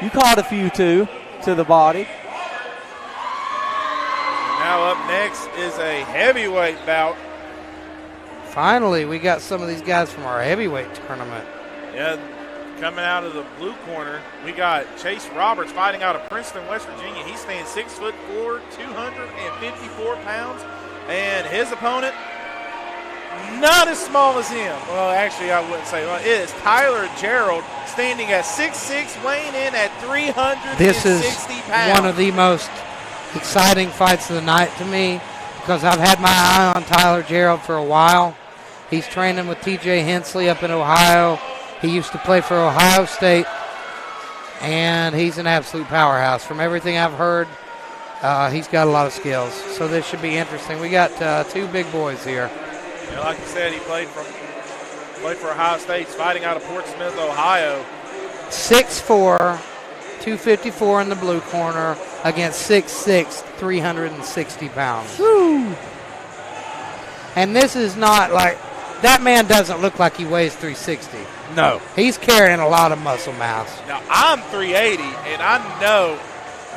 You caught a few, too, to the body. Now up next is a heavyweight bout. Finally, we got some of these guys from our heavyweight tournament. Yeah, coming out of the blue corner, we got Chase Roberts fighting out of Princeton, West Virginia. He stands 6'4", 254 pounds, and his opponent, not as small as him. Well, actually, I wouldn't say. Well, it is Tyler Gerald, standing at 6'6", weighing in at 360 This is pounds. one of the most exciting fights of the night to me because I've had my eye on Tyler Gerald for a while. He's training with TJ Hensley up in Ohio. He used to play for Ohio State, and he's an absolute powerhouse. From everything I've heard, he's got a lot of skills. So this should be interesting. We got two big boys here. Yeah, like you said, he played for Ohio State. He's fighting out of Portsmouth, Ohio. 6'4", 254 in the blue corner against 6'6", 360 pounds. Woo. And this is not like, that man doesn't look like he weighs 360. No. He's carrying a lot of muscle mass. Now, I'm 380, and I know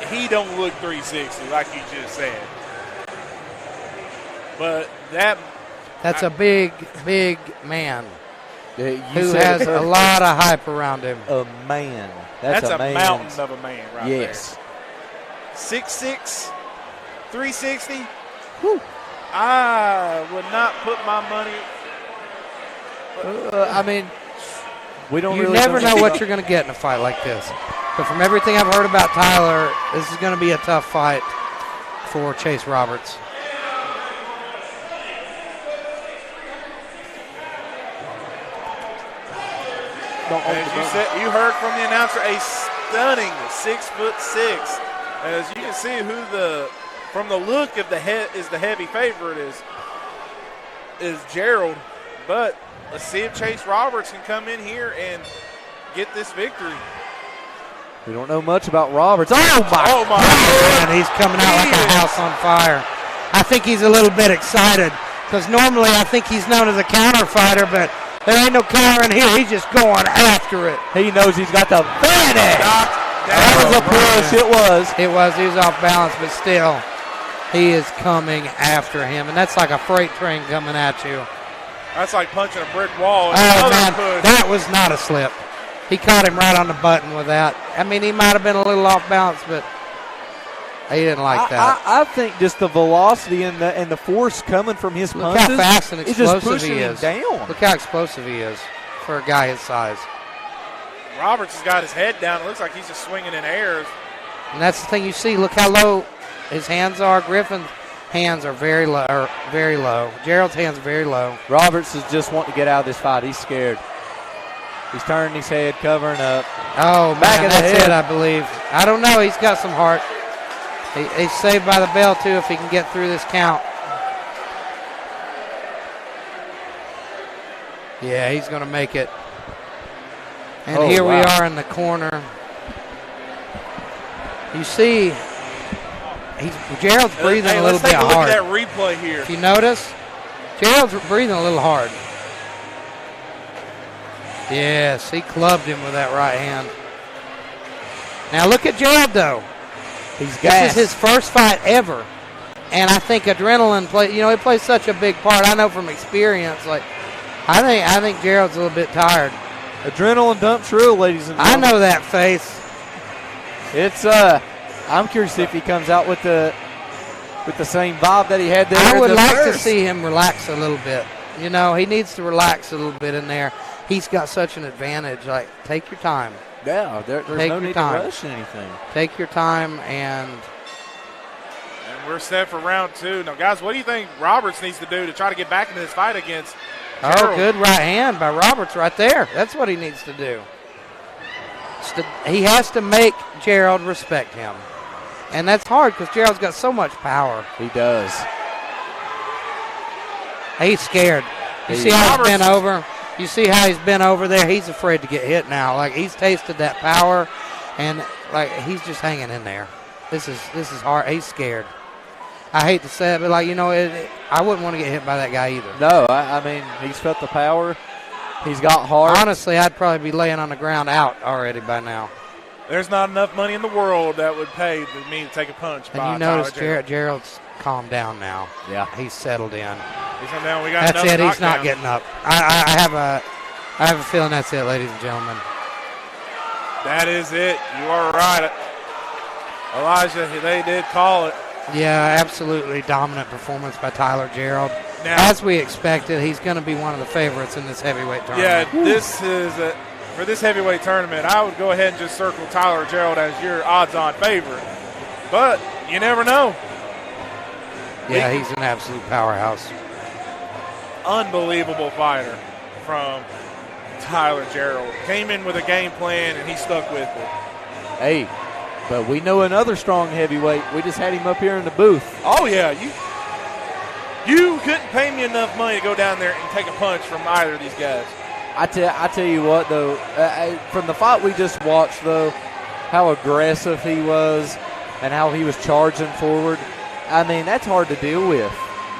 he don't look 360 like you just said. But that's a big, big man who has a lot of hype around him. A man. That's a man's mountain of a man right there. Yes. 6'6", 360. Whew. I would not put my money. I mean, we don't You really never know know what you're going to get in a fight like this. But from everything I've heard about Tyler, this is going to be a tough fight for Chase Roberts. As you said, you heard from the announcer, a stunning 6'6". As you can see, from the look of the head is the heavy favorite is Gerald. But let's see if Chase Roberts can come in here and get this victory. We don't know much about Roberts. Oh my God. And he's coming out like a house on fire. I think he's a little bit excited because normally I think he's known as a counter fighter, but there ain't no counter in here. He's just going after it. He knows he's got the finish. That was a push. It was. He was off balance, but still, he is coming after him. And that's like a freight train coming at you. That's like punching a brick wall. Oh, man, that was not a slip. He caught him right on the button with that. I mean, he might have been a little off balance, but he didn't like that. I think just the velocity and the force coming from his punches. Look how fast and explosive he is. Down. Look how explosive he is for a guy his size. Roberts has got his head down. It looks like he's just swinging in airs. And that's the thing you see. Look how low his hands are. Griffin's hands are very low. Very low. Gerald's hands are very low. Roberts is just wanting to get out of this fight. He's scared. He's turning his head, covering up. Oh, Back man, of the that's head. it, I believe. I don't know. He's got some heart. He's saved by the bell, too, if he can get through this count. Yeah, he's going to make it. And here we are in the corner. You see, Gerald's breathing a little bit hard. Let's take a look at that replay here. If you notice, Gerald's breathing a little hard. Yes, he clubbed him with that right hand. Now look at Gerald, though. He's gassed. This is his first fight ever. And I think adrenaline it plays such a big part. I know from experience, I think Gerald's a little bit tired. Adrenaline dump true, ladies and gentlemen. I know that face. It's I'm curious to see if he comes out with the same vibe that he had there. I would like to first. see him relax a little bit. You know, he needs to relax a little bit in there. He's got such an advantage. Like, take your time. Yeah, there's no need to rush anything. Take your time and we're set for round two. Now, guys, what do you think Roberts needs to do to try to get back into this fight against Gerald? Oh, good right hand by Roberts right there. That's what he needs to do. He has to make Gerald respect him. And that's hard because Gerald's got so much power. He does. He's scared. You see how he's bent over? You see how he's bent over there? He's afraid to get hit now. Like, he's tasted that power, and, like, he's just hanging in there. This is hard. He's scared. I hate to say it, but, like, I wouldn't want to get hit by that guy either. No, I mean, he's felt the power. He's got heart. Honestly, I'd probably be laying on the ground out already by now. There's not enough money in the world that would pay me to take a punch. And you notice Gerald's calmed down now. Yeah. He's settled in. He's come down. We got that's it. He's not knockdown. getting up. I have a feeling that's it, ladies and gentlemen. That is it. You are right. Elijah, they did call it. Yeah, absolutely dominant performance by Tyler Gerald. Now, as we expected, he's going to be one of the favorites in this heavyweight tournament. Yeah, this is for this heavyweight tournament, I would go ahead and just circle Tyler Gerald as your odds-on favorite. But you never know. Yeah, he's an absolute powerhouse. Unbelievable fighter from Tyler Gerald. Came in with a game plan, and he stuck with it. Hey, but we know another strong heavyweight. We just had him up here in the booth. Oh, yeah. You couldn't pay me enough money to go down there and take a punch from either of these guys. I tell you what, though, from the fight we just watched, though, how aggressive he was and how he was charging forward, I mean, that's hard to deal with.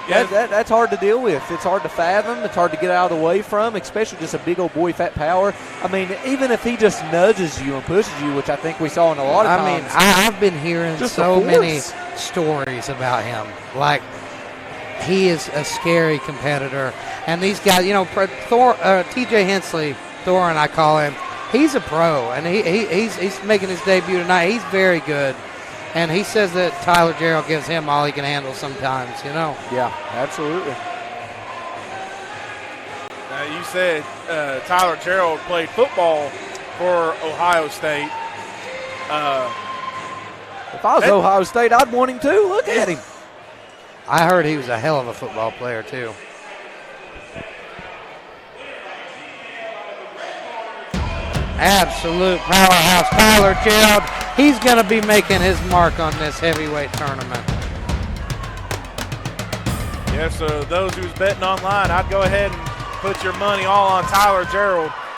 Yeah. That's hard to deal with. It's hard to fathom. It's hard to get out of the way from, especially just a big old boy fat power. I mean, even if he just nudges you and pushes you, which I think we saw in a lot of times. I mean, I've been hearing so many stories about him. Like, he is a scary competitor. And these guys, you know, TJ Hensley, Thorin I call him, he's a pro. And he's making his debut tonight. He's very good. And he says that Tyler Gerald gives him all he can handle sometimes, you know. Yeah, absolutely. Now, you said Tyler Gerald played football for Ohio State. If I was Ohio State, I'd want him too. Look at him. I heard he was a hell of a football player, too. Absolute powerhouse, Tyler Gerald. He's going to be making his mark on this heavyweight tournament. Yeah, so those who's betting online, I'd go ahead and put your money all on Tyler Gerald.